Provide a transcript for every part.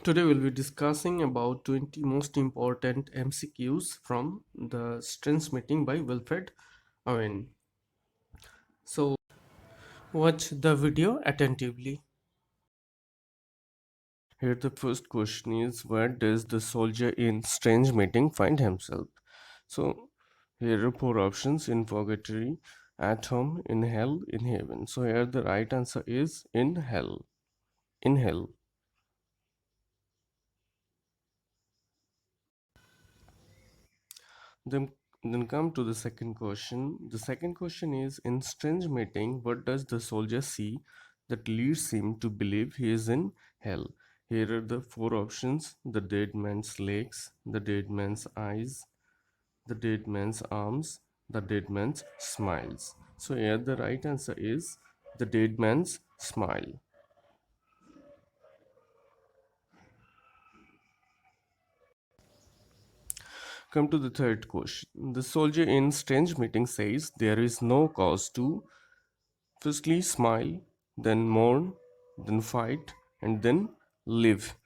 Today we'll be discussing about 20 most important MCQs from the strengths meeting by Wilfred Owen. So watch the video attentively. Here the first question is, where does the soldier in strange meeting find himself? So here are four options: in purgatory, at home, in hell, in heaven. So here the right answer is in hell. In hell. Then, then come to the second question. The second question is, in strange meeting, what does the soldier see that leads him to believe he is in hell? Here are the four options: the dead man's legs, the dead man's eyes, the dead man's arms, the dead man's smiles. So here the right answer is the dead man's smile. Come to the third question. The soldier in strange meeting says there is no cause to firstly smile, then mourn, then fight, and then live.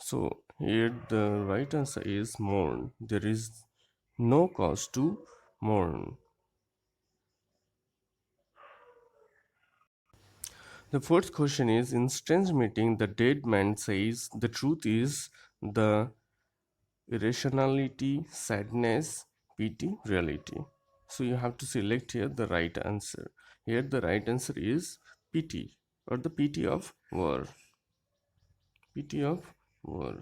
So here the right answer is mourn. There is no cause to mourn. The fourth question is, in strange meeting, the dead man says the truth is the irrationality, sadness, pity, reality. So you have to select here the right answer. Here the right answer is pity, or the pity of war. Pity of war.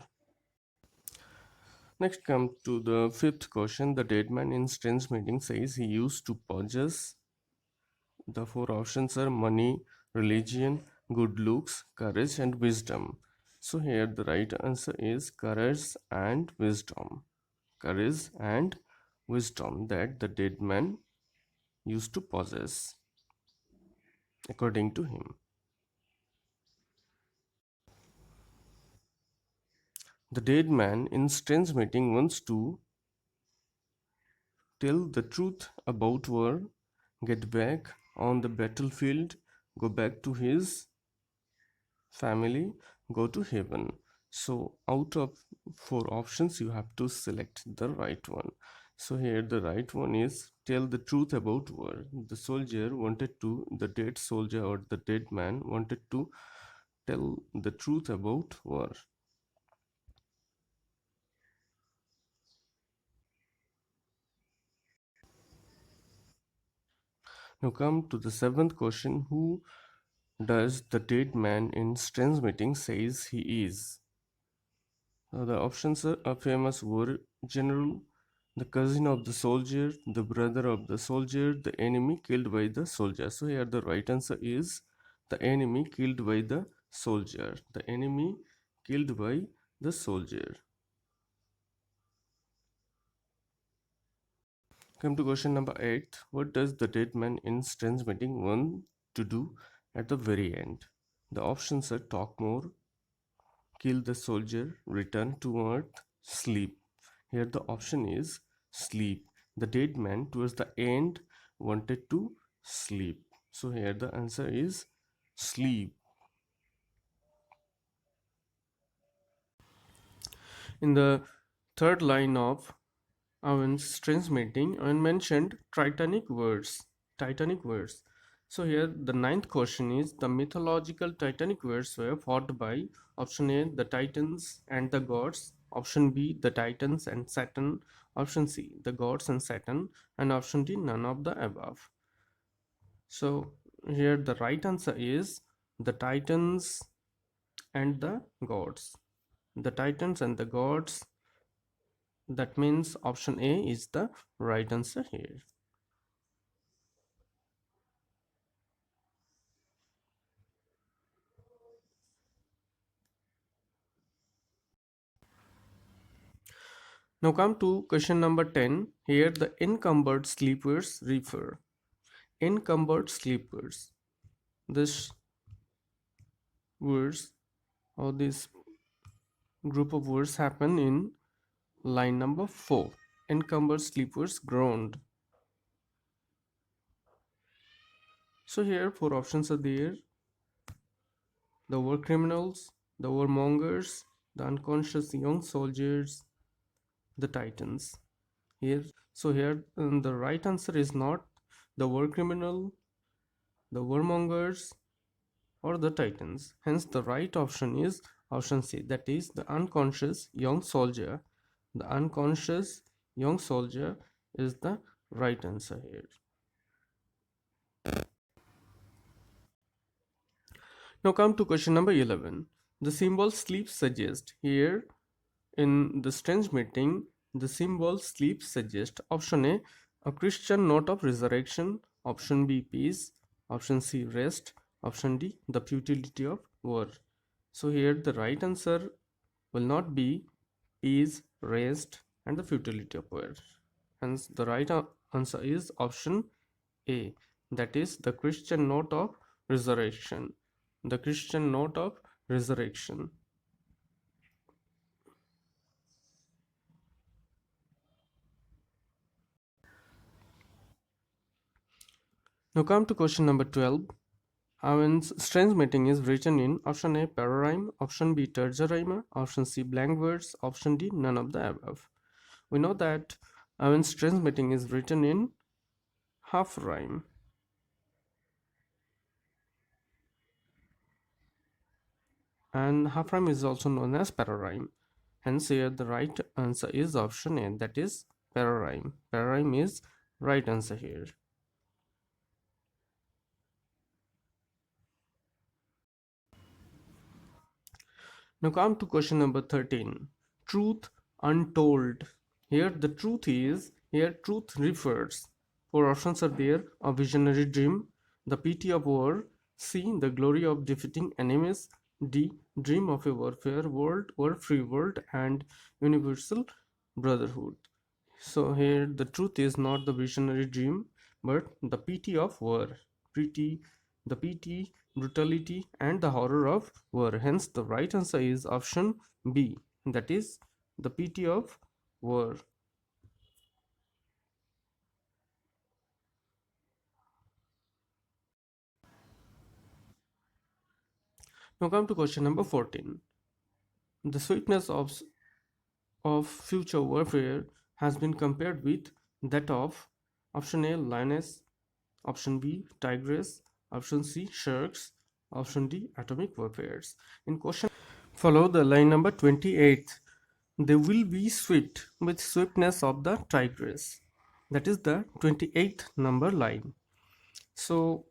Next come to the fifth question. The dead man in strange meeting says he used to possess. The four options are money, religion, good looks, courage, and wisdom. So here the right answer is courage and wisdom. Courage and wisdom that the dead man used to possess, according to him. The dead man in strange meeting wants to tell the truth about war, get back on the battlefield, go back to his family, go to heaven. So out of four options, you have to select the right one. So here the right one is tell the truth about war. The dead soldier or the dead man wanted to tell the truth about war. Now come to the seventh question. Who does the dead man in strange meeting says he is? The options are a famous war general, the cousin of the soldier, the brother of the soldier, the enemy killed by the soldier. So here the right answer is the enemy killed by the soldier. The enemy killed by the soldier. Come to question number 8. What does the dead man in strange meeting want to do at the very end? The options are talk more, kill the soldier, return to earth, sleep. Here the option is sleep. The dead man towards the end wanted to sleep. So here the answer is sleep. In the third line of Owen's strange meeting, Owen mentioned Titanic words. Titanic words. So here the ninth question is, the mythological Titanic words were fought by option A the Titans and the gods, option B the Titans and Saturn, option C the gods and Saturn, and option D none of the above. So here the right answer is the Titans and the gods. The Titans and the gods, that means option A is the right answer here. Now come to question number 10. Here the encumbered sleepers refer. Encumbered sleepers. This words or this group of words happen in line number 4. Encumbered sleepers groaned. So here four options are there. The war criminals, the warmongers, the unconscious young soldiers, the titans. Here, the right answer is not the war criminal, the warmongers, or the titans. Hence, the right option is option C, that is the unconscious young soldier. The unconscious young soldier is the right answer here. Now come to question number 11. The symbol sleep suggest. Here in the strange meeting, the symbol sleep suggest option A Christian note of resurrection, option B peace, option C rest, option D the futility of war. So here the right answer will not be peace, rest, and the futility of war. Hence the right answer is option A, that is the Christian note of resurrection. The Christian note of resurrection. Now come to question number 12. Owen's strange meeting is written in option A pararhyme, option B terza rima, option C blank verse, option D none of the above. We know that Owen's strange meeting is written in half rhyme. And half rhyme is also known as pararhyme. Hence here the right answer is option A, that is pararhyme. Pararhyme is right answer here. Now come to question number 13. Truth untold. Here the truth is, here truth refers. Four options are there: a visionary dream, the pity of war, C the glory of defeating enemies, D dream of a warfare world or free world, and universal brotherhood. So here the truth is not the visionary dream, but the pity of war. Pity, the pity, brutality, and the horror of war. Hence, the right answer is option B. That is the pity of war. Now come to question number 14. The sweetness of future warfare has been compared with that of option A lioness, option B tigress, option C sharks, option D atomic warfares. In question follow the line number 28. They will be swift with swiftness of the tigress. That is the 28th number line. So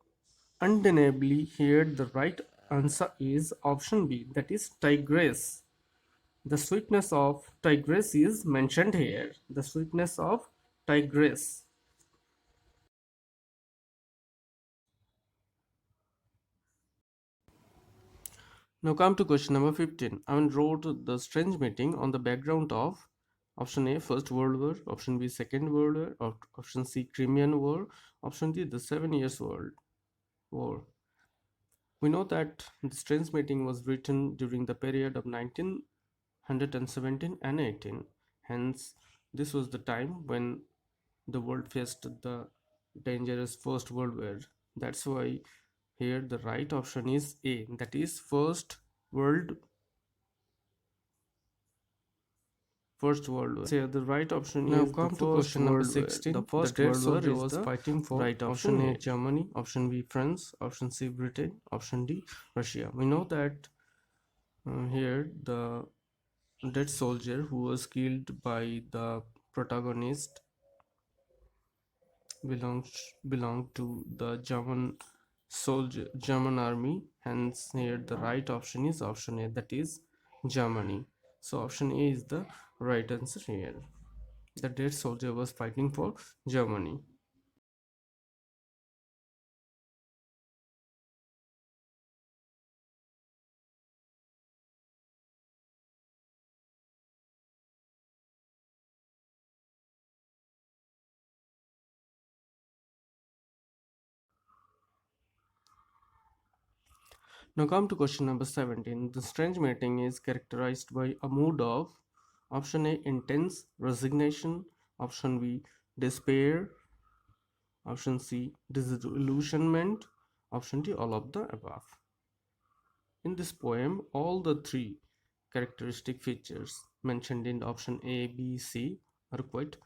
undeniably here the right answer is option B, that is tigress. The sweetness of tigress is mentioned here. The sweetness of tigress. Now come to question number 15. Alan wrote the strange meeting on the background of option A First World War, option B Second World War, option C Crimean War, option D the 7 Years War. We know that the strange meeting was written during the period of 1917 and 18. Hence, this was the time when the world faced the dangerous First World War. That's why here the right option is A, that is First World War. So the right option now is come the to question number 16. The First World War was fighting for right option A Germany, option B France, option C Britain, option D Russia. We know that here the dead soldier who was killed by the protagonist belonged to the German army. Hence here the right option is option A, that is Germany. So option A is the right answer here. The dead soldier was fighting for Germany. Now come to question number 17. The strange meeting is characterized by a mood of option A intense resignation, option B despair, option C disillusionment, option D all of the above. In this poem, all the three characteristic features mentioned in option A, B, C are quite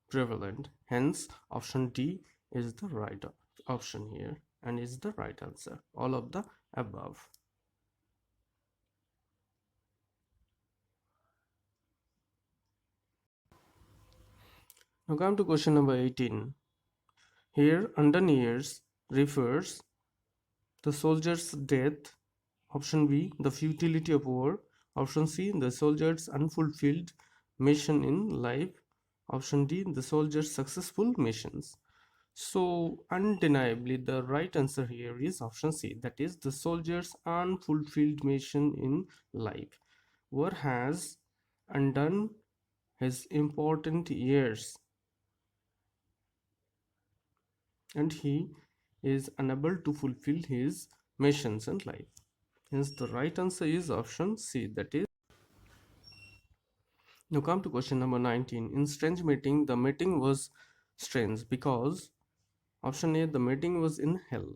prevalent. Hence, option D is the right option here and is the right answer. All of the above. Now come to question number 18. Here, under years refers the soldier's death. Option B, the futility of war. Option C, the soldier's unfulfilled mission in life. Option D, the soldier's successful missions. So, undeniably, the right answer here is option C, that is, the soldier's unfulfilled mission in life. War has undone his important years and he is unable to fulfill his missions in life. Hence, the right answer is option C, that is. Now come to question number 19. In strange meeting, the meeting was strange because option A, the meeting was in hell.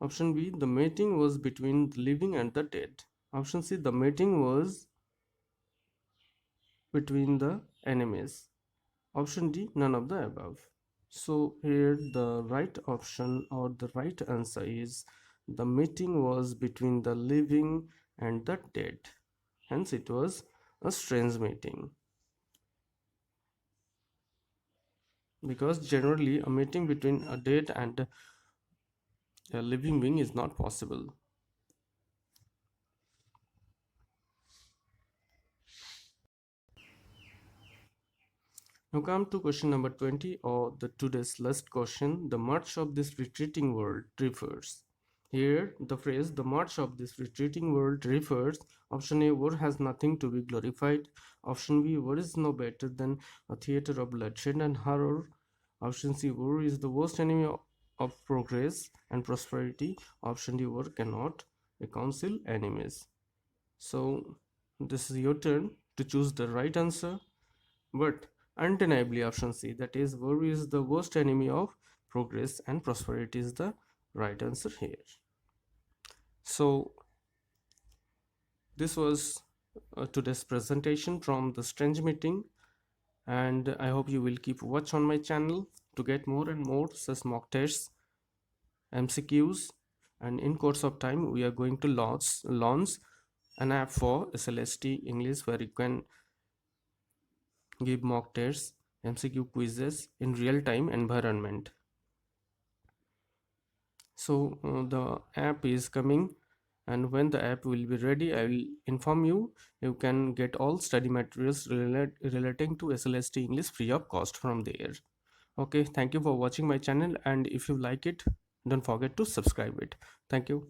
Option B, the meeting was between the living and the dead. Option C, the meeting was between the enemies. Option D, none of the above. So here the right option or the right answer is the meeting was between the living and the dead. Hence it was a strange meeting. Because generally a meeting between a dead and a living being is not possible. Now come to question number 20 or the today's last question. The march of this retreating world refers. Here the phrase the march of this retreating world refers. Option A, war has nothing to be glorified. Option B, war is no better than a theater of bloodshed and horror. Option C, war is the worst enemy of progress and prosperity. Option D, war cannot reconcile enemies. So this is your turn to choose the right answer. But undeniably option C, that is, worry is the worst enemy of progress and prosperity is the right answer here. So this was today's presentation from the strange meeting, and I hope you will keep watch on my channel to get more and more such mock tests, MCQs, and in course of time we are going to launch an app for SLST English where you can give mock tests, MCQ quizzes in real-time environment. So the app is coming, and when the app will be ready I will inform you. You can get all study materials relating to SLST English free of cost from there. Okay, thank you for watching my channel, and if you like it, don't forget to subscribe it. Thank you.